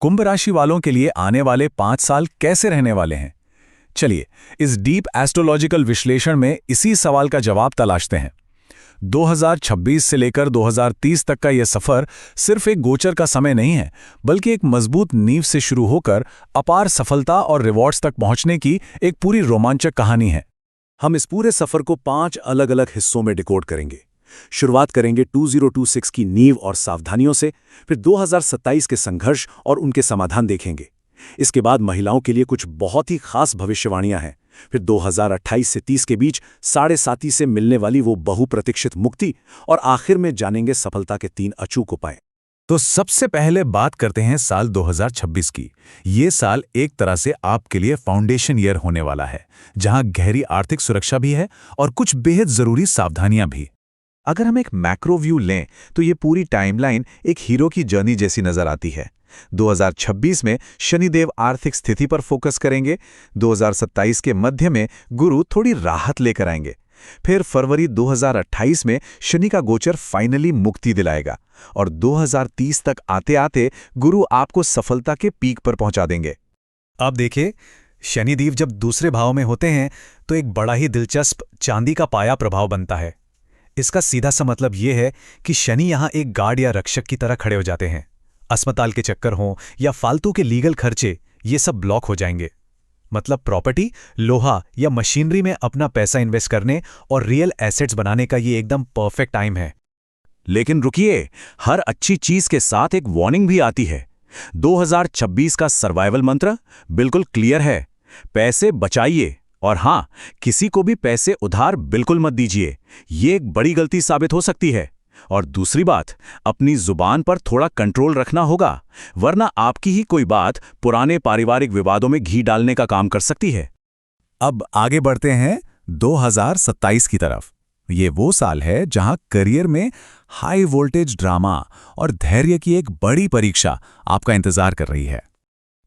कुंभ राशि वालों के लिए आने वाले 5 साल कैसे रहने वाले हैं? चलिए, इस डीप एस्ट्रोलॉजिकल विश्लेषण में इसी सवाल का जवाब तलाशते हैं। 2026 से लेकर 2030 तक का यह सफर सिर्फ एक गोचर का समय नहीं है, बल्कि एक मजबूत नींव से शुरू होकर अपार सफलता और रिवॉर्ड्स तक पहुंचने की एक पूरी रोमांचक कहानी है। हम इस पूरे सफर को 5 अलग-अलग हिस्सों में डिकोड करेंगे। शुरुआत करेंगे 2026 की नींव और सावधानियों से, फिर 2027 के संघर्ष और उनके समाधान देखेंगे। इसके बाद महिलाओं के लिए कुछ बहुत ही खास भविष्यवाणियां हैं। फिर 2028 से 30 के बीच 7.5 से मिलने वाली वो बहुप्रतीक्षित मुक्ति, और आखिर में जानेंगे सफलता के 3 अचूक उपाय। तो सबसे पहले बात करते हैं साल 2026 की। ये साल एक तरह से आपके लिए फाउंडेशन ईयर होने वाला है, जहां गहरी आर्थिक सुरक्षा भी है और कुछ बेहद जरूरी सावधानियां भी। अगर हम एक मैक्रो व्यू लें तो ये पूरी टाइमलाइन एक हीरो की जर्नी जैसी नजर आती है। 2026 में शनिदेव आर्थिक स्थिति पर फोकस करेंगे, 2027 के मध्य में गुरु थोड़ी राहत लेकर आएंगे, फिर फरवरी 2028 में शनि का गोचर फाइनली मुक्ति दिलाएगा, और 2030 तक आते आते गुरु आपको सफलता के पीक पर पहुंचा देंगे। अब देखिए, शनिदेव जब दूसरे भाव में होते हैं तो एक बड़ा ही दिलचस्प चांदी का पाया प्रभाव बनता है। इसका सीधा सा मतलब यह है कि शनि यहां एक गार्ड या रक्षक की तरह खड़े हो जाते हैं। अस्पताल के चक्कर हों या फालतू के लीगल खर्चे, ये सब ब्लॉक हो जाएंगे। मतलब प्रॉपर्टी, लोहा या मशीनरी में अपना पैसा इन्वेस्ट करने और रियल एसेट्स बनाने का ये एकदम परफेक्ट टाइम है। लेकिन रुकिए, हर अच्छी चीज के साथ एक वार्निंग भी आती है। 2026 का सर्वाइवल मंत्र बिल्कुल क्लियर है। पैसे बचाइए, और हां, किसी को भी पैसे उधार बिल्कुल मत दीजिए। ये एक बड़ी गलती साबित हो सकती है। और दूसरी बात, अपनी जुबान पर थोड़ा कंट्रोल रखना होगा, वरना आपकी ही कोई बात पुराने पारिवारिक विवादों में घी डालने का काम कर सकती है। अब आगे बढ़ते हैं 2027 की तरफ। ये वो साल है जहां करियर में हाई वोल्टेज ड्रामा और धैर्य की एक बड़ी परीक्षा आपका इंतजार कर रही है।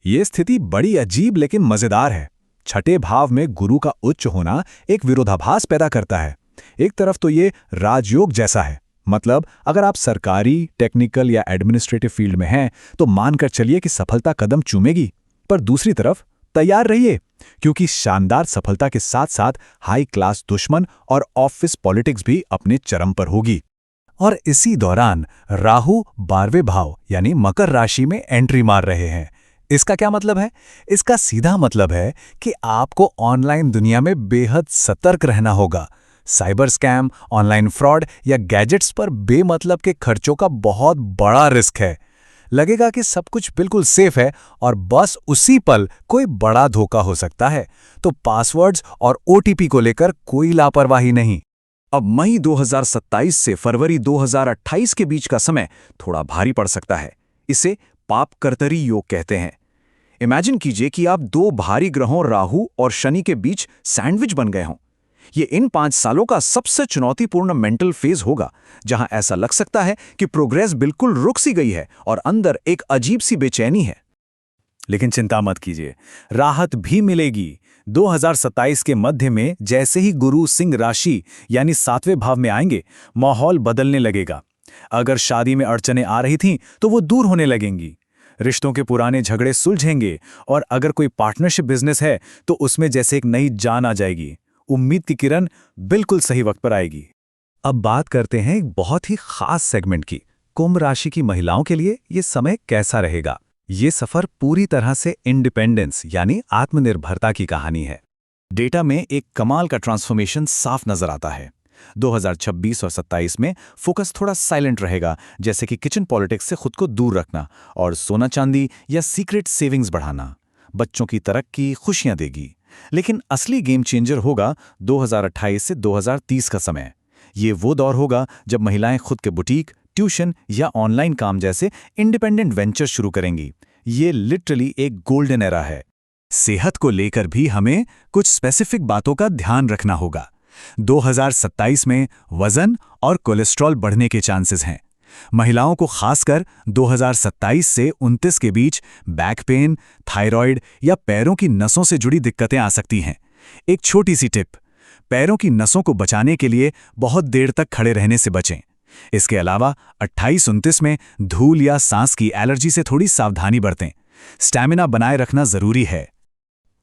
ये स्थिति बड़ी अजीब लेकिन मजेदार है। छठे भाव में गुरु का उच्च होना एक विरोधाभास पैदा करता है। एक तरफ तो ये राजयोग जैसा है, मतलब अगर आप सरकारी, टेक्निकल या एडमिनिस्ट्रेटिव फील्ड में हैं तो मानकर चलिए कि सफलता कदम चूमेगी। पर दूसरी तरफ तैयार रहिए, क्योंकि शानदार सफलता के साथ साथ हाई क्लास दुश्मन और ऑफिस पॉलिटिक्स भी अपने चरम पर होगी। और इसी दौरान राहु 12वें भाव यानी मकर राशि में एंट्री मार रहे हैं। इसका क्या मतलब है? इसका सीधा मतलब है कि आपको ऑनलाइन दुनिया में बेहद सतर्क रहना होगा। साइबर स्कैम, ऑनलाइन फ्रॉड या गैजेट्स पर बेमतलब के खर्चों का बहुत बड़ा रिस्क है। लगेगा कि सब कुछ बिल्कुल सेफ है, और बस उसी पल कोई बड़ा धोखा हो सकता है। तो पासवर्ड्स और ओटीपी को लेकर कोई लापरवाही नहीं। अब मई 2027 से फरवरी 2028 के बीच का समय थोड़ा भारी पड़ सकता है। इसे पाप कर्तरी योग कहते हैं। इमेजिन कीजिए कि आप 2 भारी ग्रहों राहु और शनि के बीच सैंडविच बन गए हों। ये इन 5 सालों का सबसे चुनौतीपूर्ण मेंटल फेज होगा, जहां ऐसा लग सकता है कि प्रोग्रेस बिल्कुल रुक सी गई है और अंदर एक अजीब सी बेचैनी है। लेकिन चिंता मत कीजिए, राहत भी मिलेगी। 2027 के मध्य में जैसे ही गुरु सिंह राशि यानी 7वें भाव में आएंगे, माहौल बदलने लगेगा। अगर शादी में अड़चनें आ रही थीं तो वो दूर होने लगेंगी। रिश्तों के पुराने झगड़े सुलझेंगे, और अगर कोई पार्टनरशिप बिजनेस है तो उसमें जैसे एक नई जान आ जाएगी। उम्मीद की किरण बिल्कुल सही वक्त पर आएगी। अब बात करते हैं एक बहुत ही खास सेगमेंट की। कुंभ राशि की महिलाओं के लिए ये समय कैसा रहेगा? ये सफर पूरी तरह से इंडिपेंडेंस यानी आत्मनिर्भरता की कहानी है। डेटा में एक कमाल का ट्रांसफॉर्मेशन साफ नजर आता है। 2026 और 27 में फोकस थोड़ा साइलेंट रहेगा, जैसे कि किचन पॉलिटिक्स से खुद को दूर रखना और सोना चांदी या सीक्रेट सेविंग्स बढ़ाना। बच्चों की तरक्की खुशियां देगी। लेकिन असली गेम चेंजर होगा 2028 से 2030 का समय। ये वो दौर होगा जब महिलाएं खुद के बुटीक, ट्यूशन या ऑनलाइन काम जैसे इंडिपेंडेंट वेंचर शुरू करेंगी। ये लिटरली एक गोल्डन एरा है। सेहत को लेकर भी हमें कुछ स्पेसिफिक बातों का ध्यान रखना होगा। 2027 में वजन और कोलेस्ट्रॉल बढ़ने के चांसेस हैं। महिलाओं को खासकर 2027 से 29 के बीच बैक पेन, थायराइड या पैरों की नसों से जुड़ी दिक्कतें आ सकती हैं। एक छोटी सी टिप, पैरों की नसों को बचाने के लिए बहुत देर तक खड़े रहने से बचें। इसके अलावा 28-29 में धूल या सांस की एलर्जी से थोड़ी सावधानी बरतें। स्टैमिना बनाए रखना जरूरी है।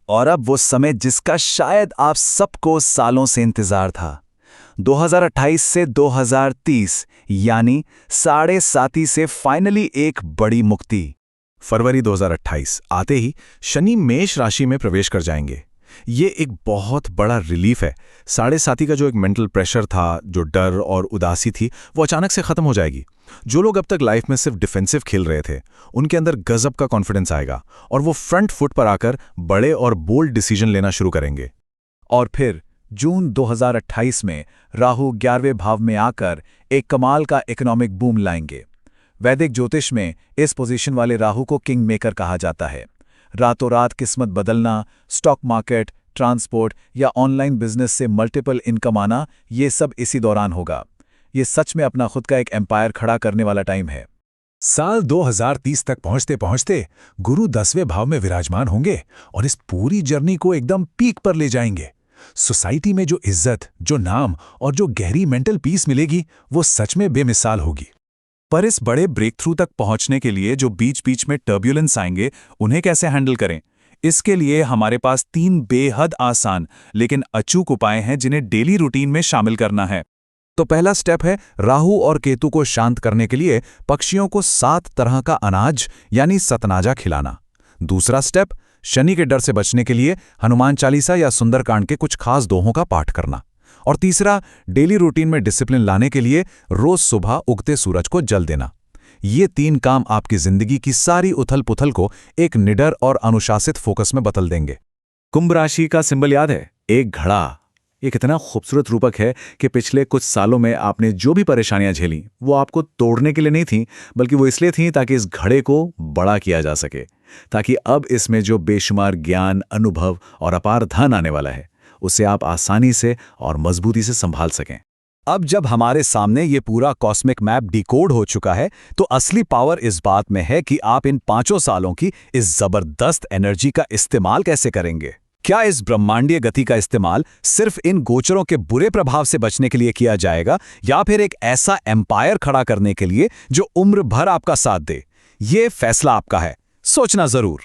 और अब वो समय जिसका शायद आप सबको सालों से इंतजार था। 2028 से 2030 यानी 7.5 से फाइनली एक बड़ी मुक्ति। फरवरी 2028 आते ही शनि मेष राशि में प्रवेश कर जाएंगे। ये एक बहुत बड़ा रिलीफ है। 7.5 का जो एक मेंटल प्रेशर था, जो डर और उदासी थी, वो अचानक से खत्म हो जाएगी। जो लोग अब तक लाइफ में सिर्फ डिफेंसिव खेल रहे थे, उनके अंदर गजब का कॉन्फिडेंस आएगा और वो फ्रंट फुट पर आकर बड़े और बोल्ड डिसीजन लेना शुरू करेंगे। और फिर जून 2028 में राहु 11वें भाव में आकर एक कमाल का इकोनॉमिक बूम लाएंगे। वैदिक ज्योतिष में इस पोजीशन वाले राहु को किंग मेकर कहा जाता है। रातों रात किस्मत बदलना, स्टॉक मार्केट, ट्रांसपोर्ट या ऑनलाइन बिजनेस से मल्टीपल इनकम आना, ये सब इसी दौरान होगा। ये सच में अपना खुद का एक एम्पायर खड़ा करने वाला टाइम है। साल 2030 तक पहुंचते पहुंचते गुरु 10वें भाव में विराजमान होंगे और इस पूरी जर्नी को एकदम पीक पर ले जाएंगे। सोसाइटी में जो इज्जत, जो नाम और जो गहरी मेंटल पीस मिलेगी, वो सच में बेमिसाल होगी। पर इस बड़े ब्रेक थ्रू तक पहुंचने के लिए जो बीच बीच में टर्ब्यूलेंस आएंगे, उन्हें कैसे हैंडल करें? इसके लिए हमारे पास 3 बेहद आसान लेकिन अचूक उपाय हैं जिन्हें डेली रूटीन में शामिल करना है। तो पहला स्टेप है राहु और केतु को शांत करने के लिए पक्षियों को 7 तरह का अनाज यानी सतनाजा खिलाना। दूसरा स्टेप, शनि के डर से बचने के लिए हनुमान चालीसा या सुंदरकांड के कुछ खास दोहों का पाठ करना। और तीसरा, डेली रूटीन में डिसिप्लिन लाने के लिए रोज सुबह उगते सूरज को जल देना। ये 3 काम आपकी जिंदगी की सारी उथल पुथल को एक निडर और अनुशासित फोकस में बदल देंगे। कुंभ राशि का सिंबल याद है? एक घड़ा। ये कितना खूबसूरत रूपक है कि पिछले कुछ सालों में आपने जो भी परेशानियां झेली, वो आपको तोड़ने के लिए नहीं थीं, बल्कि वो इसलिए थीं ताकि इस घड़े को बड़ा किया जा सके, ताकि अब इसमें जो बेशुमार ज्ञान, अनुभव और अपार धन आने वाला है, उसे आप आसानी से और मजबूती से संभाल सकें। अब जब हमारे सामने ये पूरा कॉस्मिक मैप डिकोड हो चुका है, तो असली पावर इस बात में है कि आप इन 5 सालों की इस जबरदस्त एनर्जी का इस्तेमाल कैसे करेंगे। क्या इस ब्रह्मांडीय गति का इस्तेमाल सिर्फ इन गोचरों के बुरे प्रभाव से बचने के लिए किया जाएगा, या फिर एक ऐसा एम्पायर खड़ा करने के लिए जो उम्र भर आपका साथ दे? ये फैसला आपका है, सोचना जरूर।